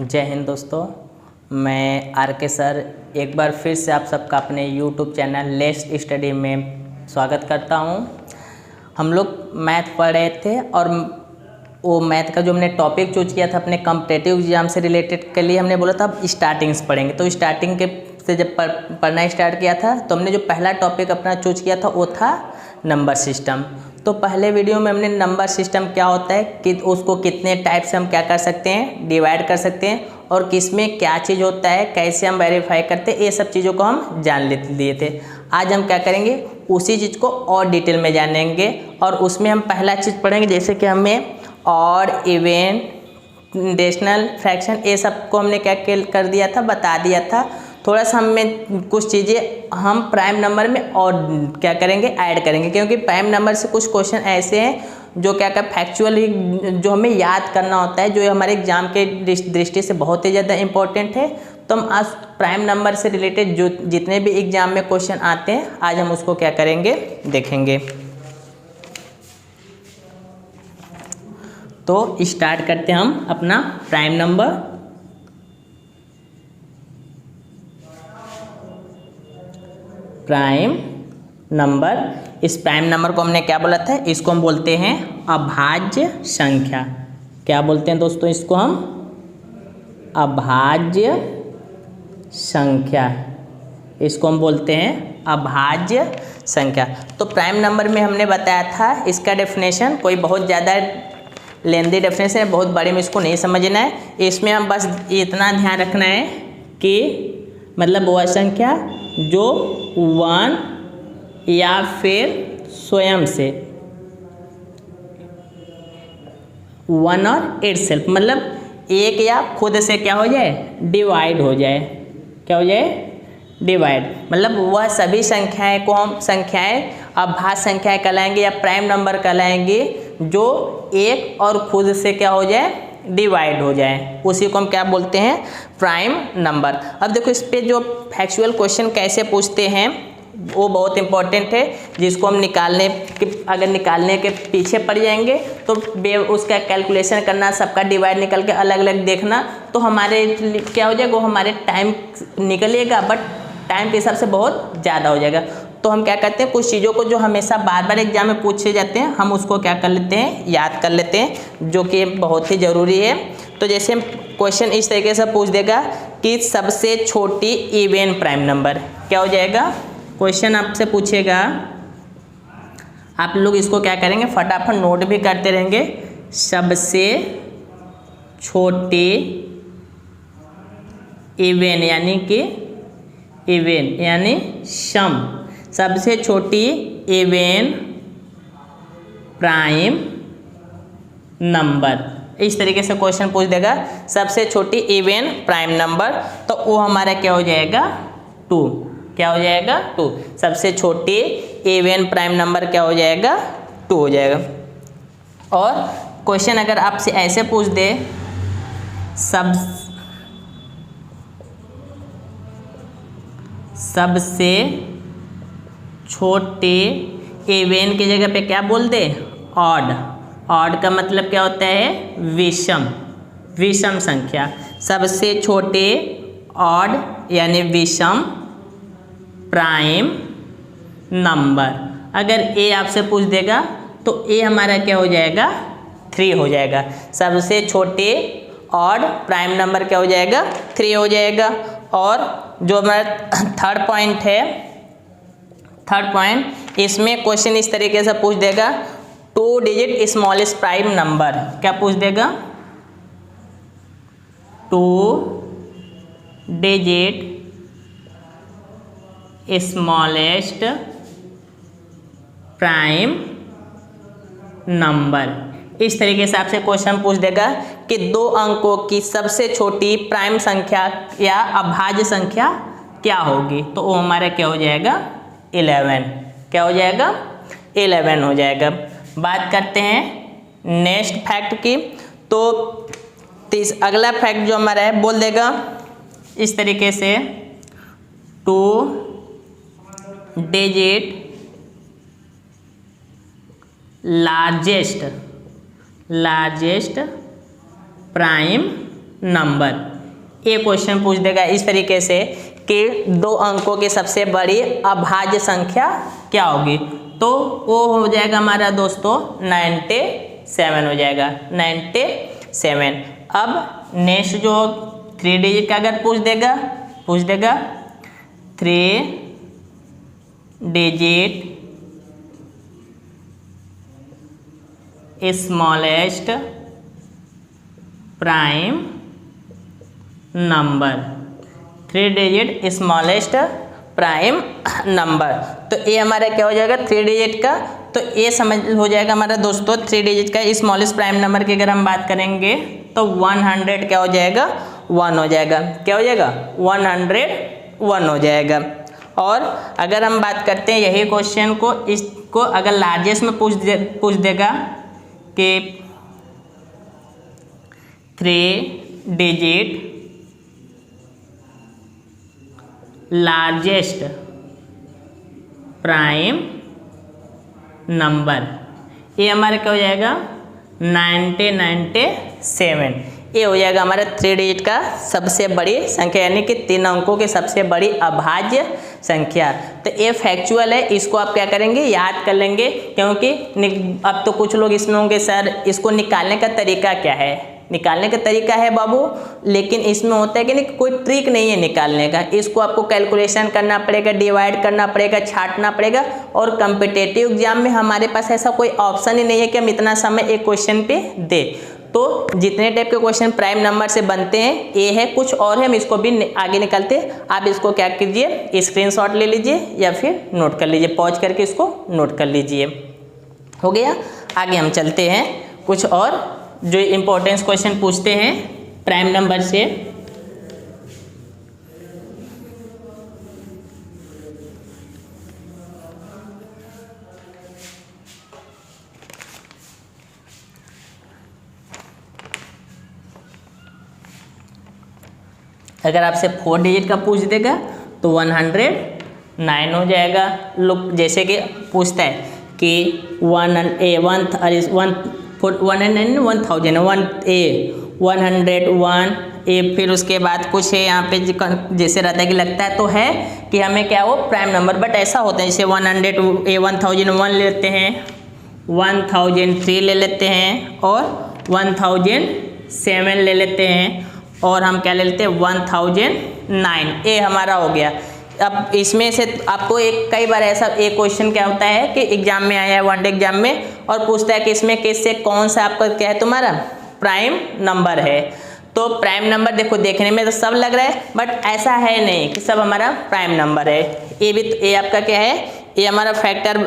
जय हिंद दोस्तों, मैं आर के सर एक बार फिर से आप सबका अपने यूट्यूब चैनल लेट्स स्टडी में स्वागत करता हूं। हम लोग मैथ पढ़ रहे थे और वो मैथ का जो हमने टॉपिक चूज किया था अपने कॉम्पिटिटिव एग्जाम से रिलेटेड के लिए, हमने बोला था अब स्टार्टिंग्स पढ़ेंगे। तो स्टार्टिंग के से जब पढ़ना स्टार्ट किया था तो हमने जो पहला टॉपिक अपना चूज किया था वो था नंबर सिस्टम। तो पहले वीडियो में हमने नंबर सिस्टम क्या होता है कि उसको कितने टाइप से हम क्या कर सकते हैं, डिवाइड कर सकते हैं, और किस में क्या चीज़ होता है, कैसे हम वेरीफाई करते हैं, ये सब चीज़ों को हम जान लिए थे। आज हम क्या करेंगे, उसी चीज़ को और डिटेल में जानेंगे। और उसमें हम पहला चीज़ पढ़ेंगे जैसे कि हमें ऑड, इवन, डेसिमल, फ्रैक्शन, ये सब को हमने क्या कर दिया था, बता दिया था। थोड़ा सा हमें कुछ चीज़ें हम प्राइम नंबर में और क्या करेंगे, ऐड करेंगे, क्योंकि प्राइम नंबर से कुछ क्वेश्चन ऐसे हैं जो क्या फैक्चुअली जो हमें याद करना होता है, जो हमारे एग्जाम के दृष्टि से बहुत ही ज़्यादा इम्पोर्टेंट है। तो हम आज प्राइम नंबर से रिलेटेड जो जितने भी एग्जाम में क्वेश्चन आते हैं, आज हम उसको क्या करेंगे, देखेंगे। तो स्टार्ट करते हैं हम अपना प्राइम नंबर। प्राइम नंबर, इस प्राइम नंबर को हमने क्या बोला था, इसको हम बोलते हैं अभाज्य संख्या। क्या बोलते हैं दोस्तों, इसको हम अभाज्य संख्या, इसको हम बोलते हैं अभाज्य संख्या। तो प्राइम नंबर में हमने बताया था इसका डेफिनेशन, कोई बहुत ज़्यादा लेंदी डेफिनेशन है, बहुत बड़े में इसको नहीं समझना है। इसमें हम बस इतना ध्यान रखना है कि मतलब वह संख्या जो 1 या फिर स्वयं से 1 और इट सेल्फ, मतलब एक या खुद से क्या हो जाए, डिवाइड हो जाए। क्या हो जाए, डिवाइड। मतलब वह सभी संख्याएं को हम संख्याएं अभाज्य संख्याएं कहलाएंगे या प्राइम नंबर कहलाएंगे जो एक और खुद से क्या हो जाए, डिवाइड हो जाए, उसी को हम क्या बोलते हैं, प्राइम नंबर। अब देखो इस पे जो फैक्चुअल क्वेश्चन कैसे पूछते हैं वो बहुत इंपॉर्टेंट है, जिसको हम अगर निकालने के पीछे पड़ जाएंगे तो उसका कैलकुलेशन करना, सबका डिवाइड निकल के अलग अलग देखना, तो हमारे क्या हो जाएगा, वो हमारे टाइम निकलेगा, बट टाइम के हिसाब से बहुत ज़्यादा हो जाएगा। तो हम क्या करते हैं, कुछ चीज़ों को जो हमेशा बार बार एग्जाम में पूछे जाते हैं, हम उसको क्या कर लेते हैं, याद कर लेते हैं, जो कि बहुत ही ज़रूरी है। तो जैसे हम क्वेश्चन इस तरीके से पूछ देगा कि सबसे छोटी इवन प्राइम नंबर, क्या हो जाएगा, क्वेश्चन आपसे पूछेगा, आप लोग इसको क्या करेंगे, फटाफट नोट भी करते रहेंगे। सबसे छोटी इवन यानी सम, सबसे छोटी इवन प्राइम नंबर, इस तरीके से क्वेश्चन पूछ देगा, सबसे छोटी इवन प्राइम नंबर, तो वो हमारा क्या हो जाएगा, 2। क्या हो जाएगा, 2। सबसे छोटी इवन प्राइम नंबर क्या हो जाएगा, 2 हो जाएगा। और क्वेश्चन अगर आपसे ऐसे पूछ दे, सबसे छोटे इवन की जगह पे क्या बोल दे, ऑड। ऑड का मतलब क्या होता है, विषम संख्या। सबसे छोटे ऑड यानी विषम प्राइम नंबर। अगर ए आपसे पूछ देगा तो ए हमारा क्या हो जाएगा, 3 हो जाएगा। सबसे छोटे ऑड प्राइम नंबर क्या हो जाएगा, 3 हो जाएगा। और जो हमारा थर्ड पॉइंट, इसमें क्वेश्चन इस तरीके से पूछ देगा, 2 डिजिट स्मॉलेस्ट प्राइम नंबर, क्या पूछ देगा, 2 डिजिट स्मॉलेस्ट प्राइम नंबर। इस तरीके से आपसे क्वेश्चन पूछ देगा कि 2 अंकों की सबसे छोटी प्राइम संख्या या अभाज्य संख्या क्या होगी, तो वो हमारा क्या हो जाएगा, 11। क्या हो जाएगा, 11 हो जाएगा। बात करते हैं नेक्स्ट फैक्ट की। तो अगला फैक्ट जो हमारा है, बोल देगा इस तरीके से, 2 डिजिट लार्जेस्ट प्राइम नंबर। ये क्वेश्चन पूछ देगा इस तरीके से कि 2 अंकों की सबसे बड़ी अभाज्य संख्या क्या होगी, तो वो हो जाएगा हमारा दोस्तों 97 हो जाएगा, 97। अब नेक्स्ट जो 3 डिजिट का अगर पूछ देगा 3 digit smallest prime number, 3 digit smallest prime number, तो ये हमारा क्या हो जाएगा 3 डिजिट का, तो ये समझ हो जाएगा हमारा दोस्तों 3 डिजिट का स्मॉलेस्ट प्राइम नंबर की अगर हम बात करेंगे तो 100 क्या हो जाएगा 1 हो जाएगा, क्या हो जाएगा 101 हो जाएगा। और अगर हम बात करते हैं यही क्वेश्चन को, इसको अगर लार्जेस्ट में पूछ देगा कि 3 डिजिट लार्जेस्ट प्राइम नंबर, ये हमारा क्या हो जाएगा 97, ये हो जाएगा हमारा 3 डिजिट का सबसे बड़ी संख्या, यानी कि 3 अंकों की सबसे बड़ी अभाज्य संख्या। तो ये फैक्चुअल है, इसको आप क्या करेंगे याद कर लेंगे, क्योंकि अब तो कुछ लोग इसमें होंगे सर इसको निकालने का तरीका क्या है, निकालने का तरीका है बाबू, लेकिन इसमें होता है कि नहीं कोई ट्रिक नहीं है निकालने का, इसको आपको कैलकुलेशन करना पड़ेगा, डिवाइड करना पड़ेगा, छांटना पड़ेगा। और कॉम्पिटिटिव एग्जाम में हमारे पास ऐसा कोई ऑप्शन ही नहीं है कि हम इतना समय एक क्वेश्चन पे दे। तो जितने टाइप के क्वेश्चन प्राइम नंबर से बनते हैं ये है, कुछ और है, हम इसको भी आगे निकलते। आप इसको क्या कीजिए स्क्रीनशॉट ले लीजिए या फिर नोट कर लीजिए, पॉज करके इसको नोट कर लीजिए। हो गया, आगे हम चलते हैं, कुछ और जो इम्पोर्टेंस क्वेश्चन पूछते हैं प्राइम नंबर से। अगर आपसे 4 डिजिट का पूछ देगा तो 109 हो जाएगा। लोग जैसे कि पूछता है कि 101 फिर उसके बाद कुछ है यहाँ पे जैसे रहता है कि लगता है तो है कि हमें क्या वो प्राइम नंबर, बट ऐसा होता है जैसे 1001 लेते हैं, 1003 ले लेते हैं और 1007 ले लेते हैं और हम क्या ले लेते हैं 1009, ये हमारा हो गया। अब इसमें से आपको कई बार ऐसा एक क्वेश्चन क्या होता है कि एग्जाम में आया है, वन डे एग्जाम में, और पूछता है कि इसमें किससे कौन सा आपका क्या है तुम्हारा प्राइम नंबर है। तो प्राइम नंबर देखो देखने में तो सब लग रहा है, बट ऐसा है नहीं कि सब हमारा प्राइम नंबर है। ये भी ये आपका क्या है, ये हमारा फैक्टर,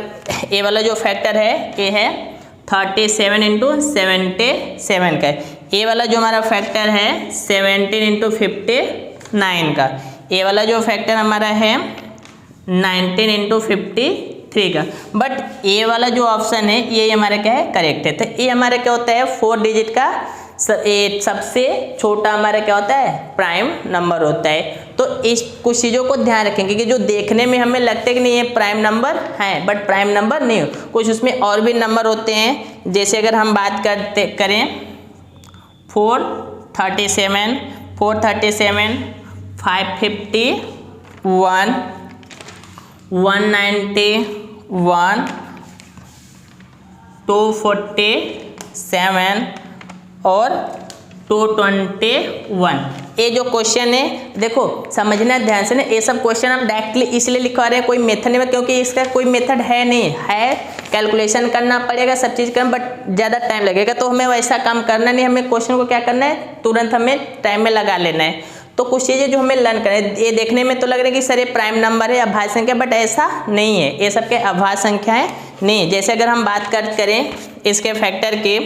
ये वाला जो फैक्टर है ये है 37 × 77 का, ये वाला जो हमारा फैक्टर है 17 × 59 का, ये वाला जो फैक्टर हमारा है 19 × 53 का। बट ये वाला जो ऑप्शन है ये हमारा क्या है करेक्ट है। तो ये हमारा क्या होता है 4 डिजिट का सबसे छोटा हमारा क्या होता है प्राइम नंबर होता है। तो इस कुछ चीज़ों को ध्यान रखेंगे कि जो देखने में हमें लगता है कि नहीं ये प्राइम नंबर है, बट प्राइम नंबर नहीं हो, कुछ उसमें और भी नंबर होते हैं। जैसे अगर हम बात करें 437, 551, 191, 247 और 221। ये जो क्वेश्चन है देखो समझना ध्यान से ना, ये सब क्वेश्चन हम डायरेक्टली इसलिए लिखवा रहे हैं, कोई मेथड नहीं, क्योंकि इसका कोई मेथड है नहीं है, कैलकुलेशन करना पड़ेगा सब चीज़ करना, बट ज़्यादा टाइम लगेगा। तो हमें वैसा काम करना नहीं, हमें क्वेश्चन को क्या करना है तुरंत हमें टाइम में लगा लेना है। तो कुछ चीज़ें जो हमें लर्न करें, ये देखने में तो लग रहा है कि सर ये प्राइम नंबर है अभाज्य संख्या, बट ऐसा नहीं है, ये सब के अभाज्य संख्याएं नहीं। जैसे अगर हम बात करें इसके फैक्टर की,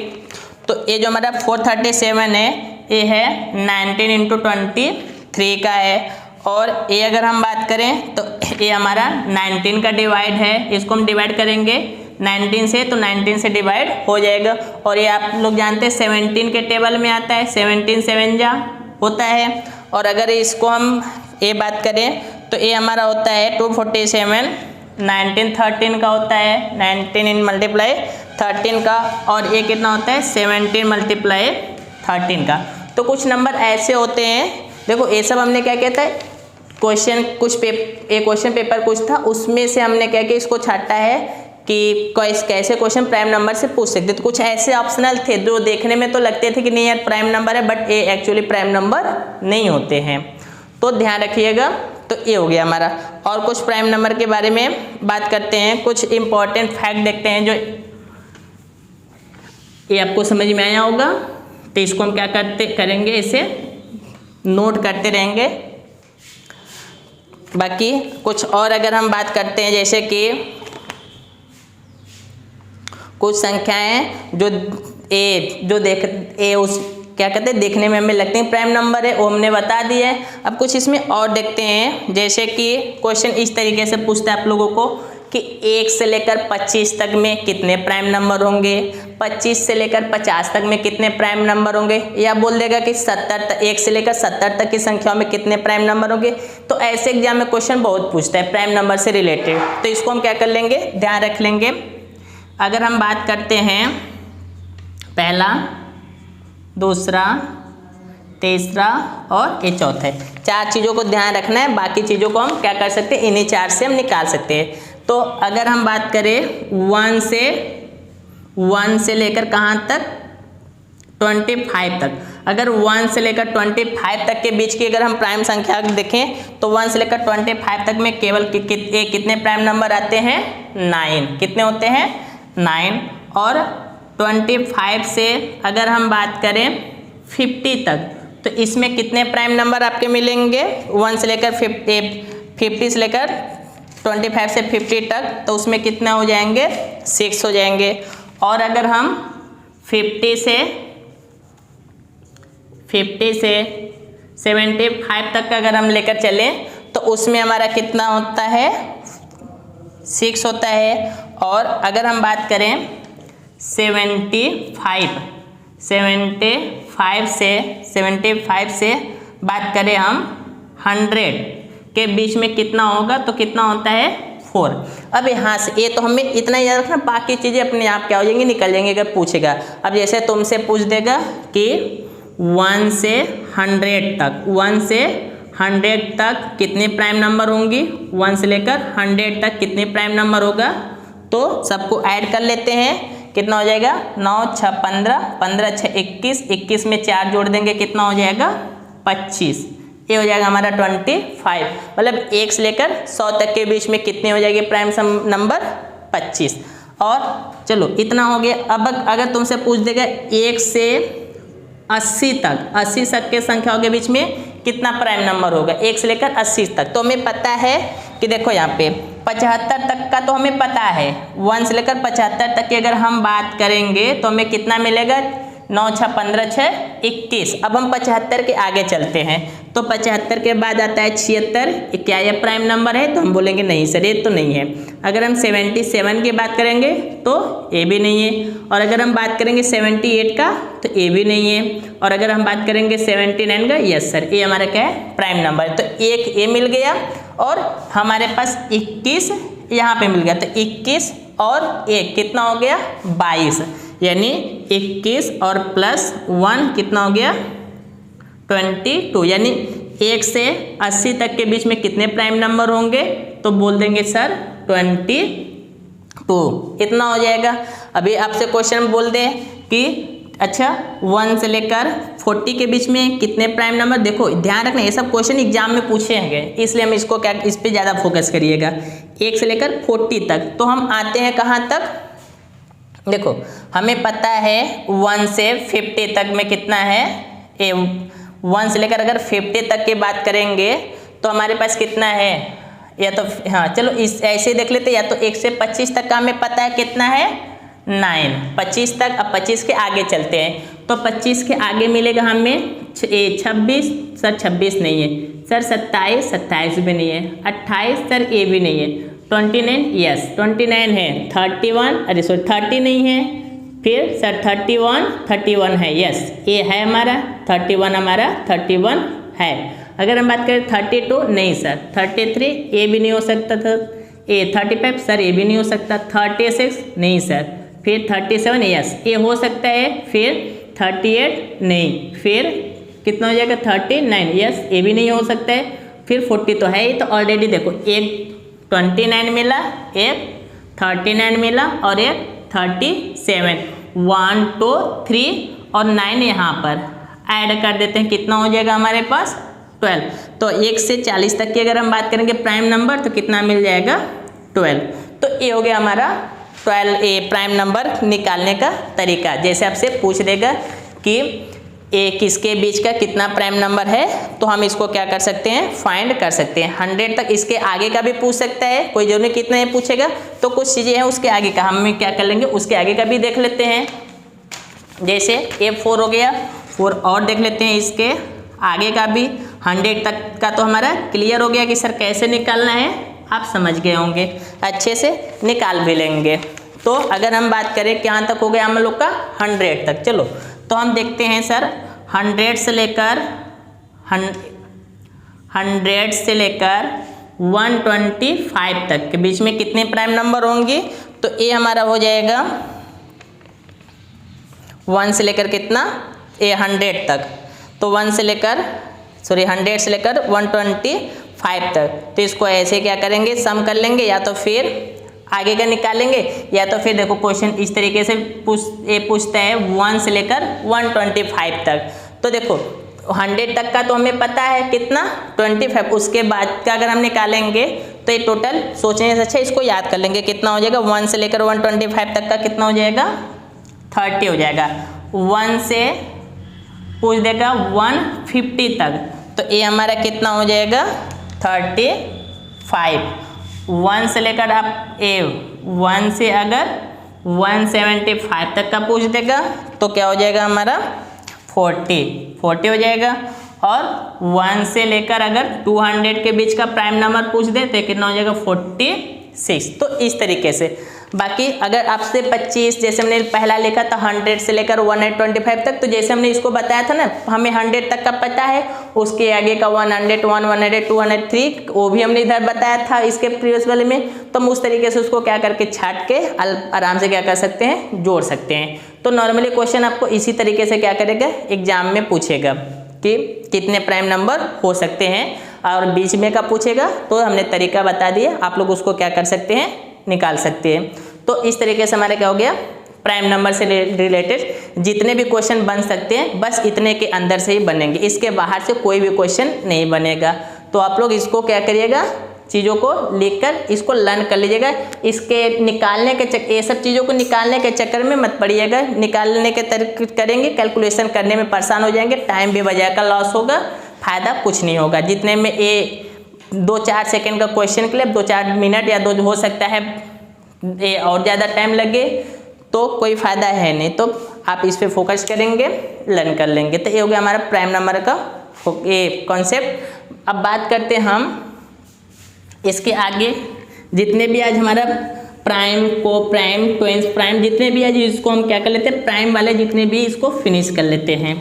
तो ये जो हमारा 437 है ये है 19 × 23 का है, और ये अगर हम बात करें तो ये हमारा 19 का डिवाइड है, इसको हम डिवाइड करेंगे 19 से, तो 19 से डिवाइड हो जाएगा। और ये आप लोग जानते हैं 17 के टेबल में आता है, 17 7 जा होता है। और अगर इसको हम ये बात करें तो ये हमारा होता है 247, 19 13 का होता है, 19 × 13 का, और ये कितना होता है 17 × 13 का। तो कुछ नंबर ऐसे होते हैं देखो ये सब हमने क्या कहता है, क्वेश्चन क्वेश्चन पेपर कुछ था, उसमें से हमने क्या किया, इसको छाटा है कि कैसे क्वेश्चन प्राइम नंबर से पूछ सकते। तो कुछ ऐसे ऑप्शनल थे जो देखने में तो लगते थे कि नहीं यार प्राइम नंबर है, बट ये एक्चुअली प्राइम नंबर नहीं होते हैं, तो ध्यान रखिएगा। तो ये हो गया हमारा। और कुछ प्राइम नंबर के बारे में बात करते हैं, कुछ इंपॉर्टेंट फैक्ट देखते हैं जो ये आपको समझ में आया होगा। तो इसको हम क्या करेंगे, इसे नोट करते रहेंगे। बाकी कुछ और अगर हम बात करते हैं, जैसे कि कुछ संख्याएं जो क्या कहते हैं देखने में हमें लगते हैं प्राइम नंबर है, वो हमने बता दिया है। अब कुछ इसमें और देखते हैं, जैसे कि क्वेश्चन इस तरीके से पूछता है आप लोगों को कि 1 से लेकर 25 तक में कितने प्राइम नंबर होंगे, 25 से लेकर 50 तक में कितने प्राइम नंबर होंगे, या बोल देगा कि 1 से लेकर 70 तक की संख्याओं में कितने प्राइम नंबर होंगे। तो ऐसे एग्जाम में क्वेश्चन बहुत पूछता है प्राइम नंबर से रिलेटेड। तो इसको हम क्या कर लेंगे, ध्यान रख लेंगे। अगर हम बात करते हैं पहला, दूसरा, तीसरा और ये चौथा है, 4 चीज़ों को ध्यान रखना है। बाकी चीज़ों को हम क्या कर सकते हैं, इन्हीं 4 से हम निकाल सकते हैं। तो अगर हम बात करें 1 से लेकर कहाँ तक, 25 तक। अगर 1 से लेकर 25 तक के बीच की अगर हम प्राइम संख्या देखें तो 1 से लेकर 25 तक में केवल कितने प्राइम नंबर आते हैं, 9। कितने होते हैं, 9। और 25 से अगर हम बात करें 50 तक, तो इसमें कितने प्राइम नंबर आपके मिलेंगे, 1 से लेकर 50 से लेकर 25 से 50 तक, तो उसमें कितना हो जाएंगे, 6 हो जाएंगे। और अगर हम 50 से 75 तक का अगर हम लेकर चलें तो उसमें हमारा कितना होता है, 6 होता है। और अगर हम बात करें 75 से बात करें हम 100 के बीच में कितना होगा, तो कितना होता है, 4। अब यहाँ से ये तो हमें इतना याद रखना, बाकी चीज़ें अपने आप क्या हो जाएंगी, निकल जाएंगी अगर पूछेगा। अब जैसे तुमसे पूछ देगा कि 1 से 100 तक कितने प्राइम नंबर होंगी, 1 से लेकर 100 तक कितने प्राइम नंबर होगा, तो सबको ऐड कर लेते हैं। कितना हो जाएगा, 9 6 15, 15 6 21, 21 में 4 जोड़ देंगे, कितना हो जाएगा, 25। ये हो जाएगा हमारा 25। मतलब 1 से लेकर 100 तक के बीच में कितने हो जाएंगे प्राइम नंबर, 25। और चलो इतना हो गया। अब अगर तुमसे पूछ देगा 1 से 80 तक के संख्याओं के बीच में कितना प्राइम नंबर होगा, 1 से लेकर 80 तक, तो हमें पता है कि देखो यहाँ पे 75 तक का तो हमें पता है। 1 से लेकर 75 तक की अगर हम बात करेंगे तो हमें कितना मिलेगा, 9 6 15 6 21। अब हम 75 के आगे चलते हैं, तो 75 के बाद आता है 76। क्या यह प्राइम नंबर है, तो हम बोलेंगे नहीं सर ये तो नहीं है। अगर हम 77 की बात करेंगे तो ये भी नहीं है। और अगर हम बात करेंगे 78 का तो ये भी नहीं है। और अगर हम बात करेंगे 79 का, यस सर ये हमारा क्या है, प्राइम नंबर। तो एक ये मिल गया और हमारे पास 21 यहाँ पे मिल गया। तो 21 और 1 कितना हो गया, 22। यानी 21 और +1 कितना हो गया, 22। यानी 1 से 80 तक के बीच में कितने प्राइम नंबर होंगे, तो बोल देंगे सर 22। इतना हो जाएगा। अभी आपसे क्वेश्चन बोल दे कि अच्छा 1 से लेकर 40 के बीच में कितने प्राइम नंबर। देखो ध्यान रखना, ये सब क्वेश्चन एग्जाम में पूछे हैं, इसलिए हम इसको क्या इस पे ज़्यादा फोकस करिएगा। 1 से लेकर 40 तक, तो हम आते हैं कहाँ तक, देखो हमें पता है 1 से 50 तक में कितना है, 1 से लेकर अगर 50 तक की बात करेंगे तो हमारे पास कितना है, या तो हाँ चलो इस ऐसे देख लेते, या तो 1 से 25 तक का हमें पता है कितना है, 9। 25 तक, अब 25 के आगे चलते हैं, तो 25 के आगे मिलेगा हमें 26। सर 26 नहीं है, सर 27 भी नहीं है, 28 सर ये भी नहीं है, 29 यस 29 है, 31 अरे सॉरी 30 नहीं है, फिर सर 31 है, यस ये है हमारा 31, हमारा 31 है। अगर हम बात करें 32 नहीं सर, 33 ये भी नहीं हो सकता था, ये 35 सर ये भी नहीं हो सकता, 36 नहीं सर, फिर 37 यस ये हो सकता है, फिर 38 नहीं, फिर कितना हो जाएगा 39, यस ये भी नहीं हो सकता है। फिर 40 तो है ही, तो ऑलरेडी देखो एक 29 मिला, एक 39 मिला और एक 37, 1 2 3 और 9 यहाँ पर ऐड कर देते हैं, कितना हो जाएगा हमारे पास 12। तो 1 से 40 तक की अगर हम बात करेंगे प्राइम नंबर तो कितना मिल जाएगा 12। तो ये हो गया हमारा 12 ए प्राइम नंबर निकालने का तरीका। जैसे आपसे पूछ देगा कि ए किसके बीच का कितना प्राइम नंबर है, तो हम इसको क्या कर सकते हैं, फाइंड कर सकते हैं। 100 तक इसके आगे का भी पूछ सकता है, कोई जरूरी कितने पूछेगा, तो कुछ चीज़ें हैं उसके आगे का हम क्या कर लेंगे, उसके आगे का भी देख लेते हैं। जैसे ये 4 हो गया, 4 और देख लेते हैं इसके आगे का भी। 100 तक का तो हमारा क्लियर हो गया कि सर कैसे निकालना है, आप समझ गए होंगे, अच्छे से निकाल भी लेंगे। तो अगर हम बात करें कहाँ तक हो गया हम लोग का 100 तक, चलो तो हम देखते हैं सर 100 से लेकर 125 तक के बीच में कितने प्राइम नंबर होंगे, तो ये हमारा हो जाएगा 1 से लेकर कितना, ये 100 तक, तो 100 से लेकर 125 तक। तो इसको ऐसे क्या करेंगे, सम कर लेंगे, या तो फिर आगे का निकालेंगे, या तो फिर देखो क्वेश्चन इस तरीके से पूछता है 1 से लेकर 125 तक। तो देखो 100 तक का तो हमें पता है कितना 25, उसके बाद का अगर हम निकालेंगे तो ये टोटल सोचने से अच्छा इसको याद कर लेंगे, कितना हो जाएगा 1 से लेकर 125 तक का कितना हो जाएगा 30 हो जाएगा। 1 से पूछ देगा 150 तक, तो ये हमारा कितना हो जाएगा 35। 1 से लेकर आप 1 से अगर 175 तक का पूछ देगा तो क्या हो जाएगा हमारा 40 हो जाएगा। और 1 से लेकर अगर 200 के बीच का प्राइम नंबर पूछ दे तो कितना हो जाएगा 46। तो इस तरीके से बाकी अगर आपसे 25 जैसे हमने पहला लिखा था 100 से लेकर 125 तक, तो जैसे हमने इसको बताया था ना, हमें 100 तक का पता है, उसके आगे का 100, 100, 200, 3 वो भी हमने इधर बताया था इसके प्रीवियस वाले में। तो हम उस तरीके से उसको क्या करके छाट के आराम से क्या कर सकते हैं, जोड़ सकते हैं। तो नॉर्मली क्वेश्चन आपको इसी तरीके से क्या करेगा, एग्जाम में पूछेगा कि कितने प्राइम नंबर हो सकते हैं, और बीच में का पूछेगा तो हमने तरीका बता दिया, आप लोग उसको क्या कर सकते हैं, निकाल सकते हैं। तो इस तरीके से हमारा क्या हो गया, प्राइम नंबर से रिलेटेड जितने भी क्वेश्चन बन सकते हैं बस इतने के अंदर से ही बनेंगे, इसके बाहर से कोई भी क्वेश्चन नहीं बनेगा। तो आप लोग इसको क्या करिएगा, चीज़ों को लिखकर इसको लर्न कर लीजिएगा। इसके निकालने के ये सब चीज़ों को निकालने के चक्कर में मत पड़िएगा, निकालने के तरीके करेंगे कैलकुलेशन करने में परेशान हो जाएंगे, टाइम भी बजाय का लॉस होगा, फायदा कुछ नहीं होगा। जितने में ये 2-4 सेकेंड का क्वेश्चन के लिए 2-4 मिनट या 2 हो सकता है ये और ज़्यादा टाइम लगे तो कोई फ़ायदा है नहीं। तो आप इस पे फोकस करेंगे, लर्न कर लेंगे। तो ये हो गया हमारा प्राइम नंबर का ये कॉन्सेप्ट। अब बात करते हैं हम इसके आगे जितने भी आज हमारा प्राइम, को प्राइम, ट्वेंस प्राइम जितने भी आज इसको हम क्या कर लेते हैं, प्राइम वाले जितने भी इसको फिनिश कर लेते हैं।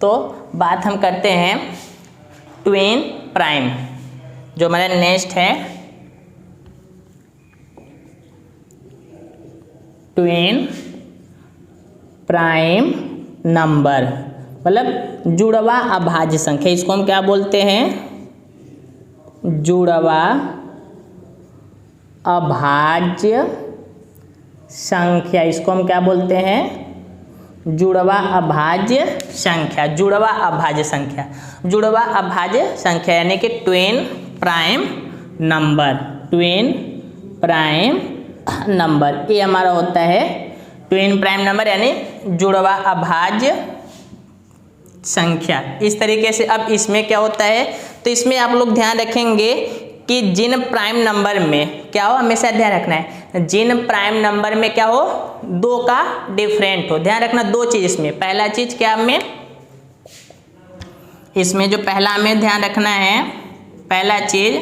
तो बात हम करते हैं ट्विन प्राइम, जो हमारा नेक्स्ट है ट्विन प्राइम नंबर, मतलब जुड़वा अभाज्य संख्या। इसको हम क्या बोलते हैं, जुड़वा अभाज्य संख्या। इसको हम क्या बोलते हैं, जुड़वा अभाज्य संख्या। जुड़वा अभाज्य संख्या, जुड़वा अभाज्य संख्या यानी कि twin prime number. Twin prime number ये हमारा होता है ट्विन प्राइम नंबर यानी जुड़वा अभाज्य संख्या। इस तरीके से अब इसमें क्या होता है, तो इसमें आप लोग ध्यान रखेंगे कि जिन प्राइम नंबर में क्या हो, हमेशा ध्यान रखना है, जिन प्राइम नंबर में क्या हो, 2 का डिफरेंट हो। ध्यान रखना 2 चीज इसमें, पहला चीज क्या हमें इसमें जो पहला हमें ध्यान रखना है, पहला चीज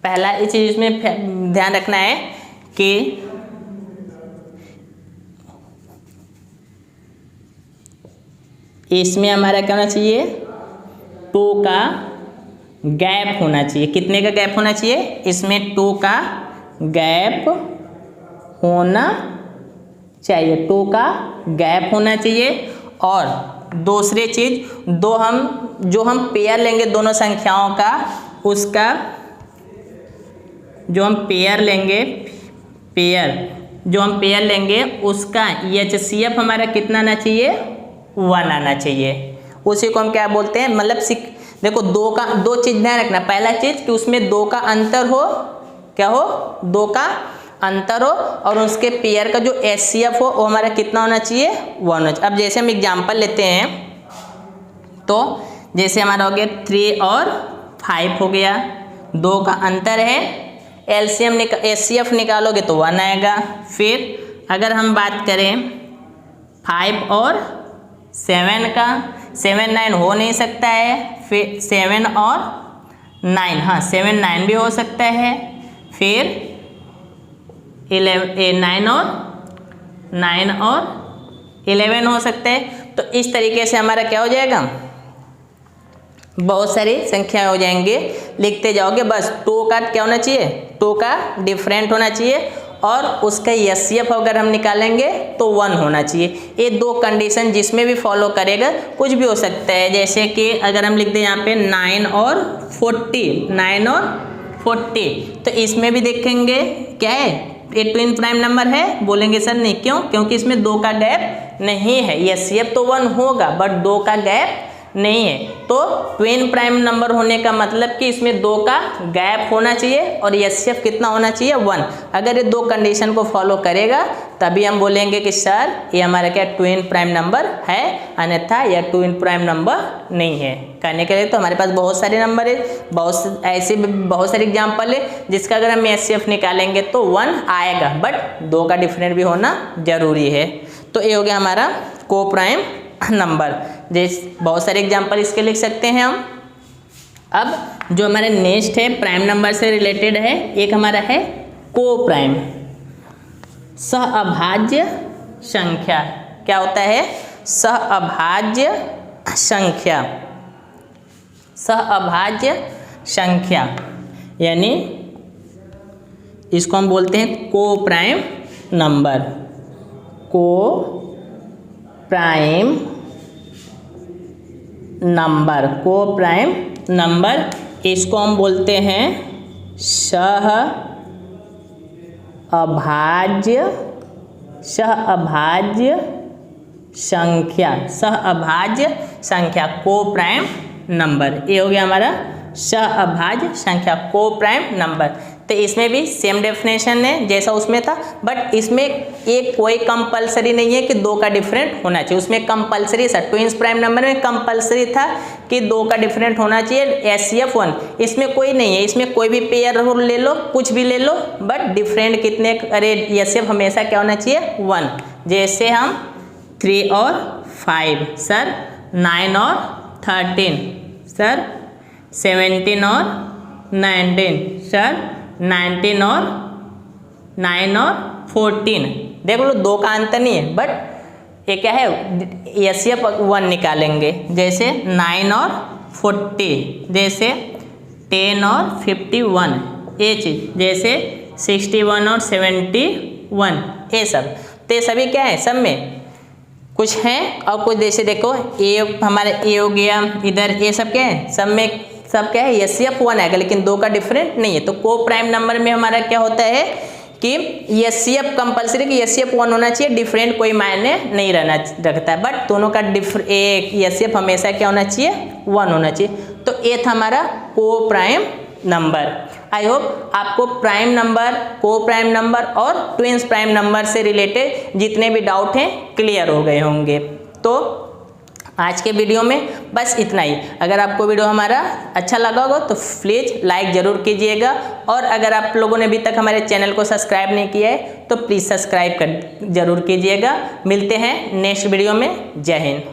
पहला इस चीज में ध्यान रखना है कि इसमें हमारा क्या होना चाहिए, 2 का गैप होना चाहिए। कितने का गैप होना चाहिए, इसमें 2 का गैप होना चाहिए, 2 का गैप होना चाहिए। और दूसरी चीज, जो हम पेयर लेंगे दोनों संख्याओं का, उसका जो हम पेयर लेंगे उसका HCF हमारा कितना आना चाहिए, 1 आना चाहिए। उसी को हम क्या बोलते हैं, मतलब देखो दो चीज ध्यान रखना। पहला चीज कि उसमें 2 का अंतर हो, क्या हो, 2 का अंतर हो, और उसके पेयर का जो HCF हो वो हमारा कितना होना चाहिए, 1 होना चाहिए। अब जैसे हम एग्जांपल लेते हैं, तो जैसे हमारा हो गया 3 और 5 हो गया, 2 का अंतर है, HCF निकालोगे तो 1 आएगा। फिर अगर हम बात करें 5 और 7 का, 7 9 हो नहीं सकता है, फिर 7 और 9, हाँ 7 9 भी हो सकता है। फिर 9 और 11 हो सकते हैं। तो इस तरीके से हमारा क्या हो जाएगा, बहुत सारी संख्याएं हो जाएंगे, लिखते जाओगे। बस 2 का क्या होना चाहिए, 2 का डिफरेंट होना चाहिए, और उसका HCF अगर हम निकालेंगे तो 1 होना चाहिए। ये 2 कंडीशन जिसमें भी फॉलो करेगा कुछ भी हो सकता है। जैसे कि अगर हम लिख दें यहाँ पे 9 और 40, तो इसमें भी देखेंगे क्या है, ये ट्विन प्राइम नंबर है। बोलेंगे सर नहीं, क्यों, क्योंकि इसमें 2 का गैप नहीं है। HCF तो 1 होगा बट 2 का गैप नहीं है। तो ट्विन प्राइम नंबर होने का मतलब कि इसमें 2 का गैप होना चाहिए और HCF कितना होना चाहिए, 1। अगर ये 2 कंडीशन को फॉलो करेगा तभी हम बोलेंगे कि सर ये हमारा क्या ट्विन प्राइम नंबर है, अन्यथा यह ट्विन प्राइम नंबर नहीं है। कहने के लिए तो हमारे पास बहुत सारे नंबर है, बहुत सारे एग्जाम्पल है जिसका अगर हम HCF निकालेंगे तो 1 आएगा, बट 2 का डिफरेंट भी होना जरूरी है। तो ये हो गया हमारा को प्राइम नंबर। जैसे बहुत सारे एग्जाम्पल इसके लिख सकते हैं हम। अब जो हमारे नेक्स्ट है प्राइम नंबर से रिलेटेड है, एक हमारा है को प्राइम, सहअभाज्य संख्या। क्या होता है, सहअभाज्य संख्या, सहअभाज्य संख्या यानी इसको हम बोलते हैं को प्राइम नंबर, को प्राइम नंबर, को प्राइम नंबर। इसको हम बोलते हैं सहअभाज्य संख्या, सहअभाज्य संख्या, को प्राइम नंबर। ये हो गया हमारा सहअभाज्य संख्या, को प्राइम नंबर। तो इसमें भी सेम डेफिनेशन है जैसा उसमें था, बट इसमें एक कोई कंपलसरी नहीं है कि 2 का डिफरेंट होना चाहिए। उसमें कंपलसरी था, ट्विंस प्राइम नंबर में कंपलसरी था कि 2 का डिफरेंट होना चाहिए, HCF 1। इसमें कोई नहीं है, इसमें कोई भी पेयर रूल ले लो, कुछ भी ले लो, बट डिफरेंट कितने, अरे HCF हमेशा क्या होना चाहिए, 1। जैसे हम 3 और 5 सर, 9 और 13 सर, 17 और 19 सर, 19 और 9 और 14। देख लो 2 का अंतर नहीं है, बट ये क्या है, HCF 1 निकालेंगे। जैसे 9 और 40, जैसे 10 और 51, ये चीज़, जैसे 61 और 71, ये सब। तो ये सभी क्या है, सब में कुछ है और कुछ, जैसे देखो ये हमारा ए हो गया, इधर ये सब क्या है, सब में सब क्या है, HCF 1 आएगा, लेकिन 2 का डिफरेंट नहीं है। तो को प्राइम नंबर में हमारा क्या होता है कि HCF कंपलसरी कि HCF 1 होना चाहिए, डिफरेंट कोई मायने नहीं रखता है, बट दोनों का HCF हमेशा क्या होना चाहिए, 1 होना चाहिए। तो ये था हमारा को प्राइम नंबर। आई होप आपको प्राइम नंबर, को प्राइम नंबर और ट्विंस प्राइम नंबर से रिलेटेड जितने भी डाउट हैं क्लियर हो गए होंगे। तो आज के वीडियो में बस इतना ही। अगर आपको वीडियो हमारा अच्छा लगा होगा तो प्लीज़ लाइक ज़रूर कीजिएगा, और अगर आप लोगों ने अभी तक हमारे चैनल को सब्सक्राइब नहीं किया है तो प्लीज़ सब्सक्राइब जरूर कीजिएगा। मिलते हैं नेक्स्ट वीडियो में। जय हिंद।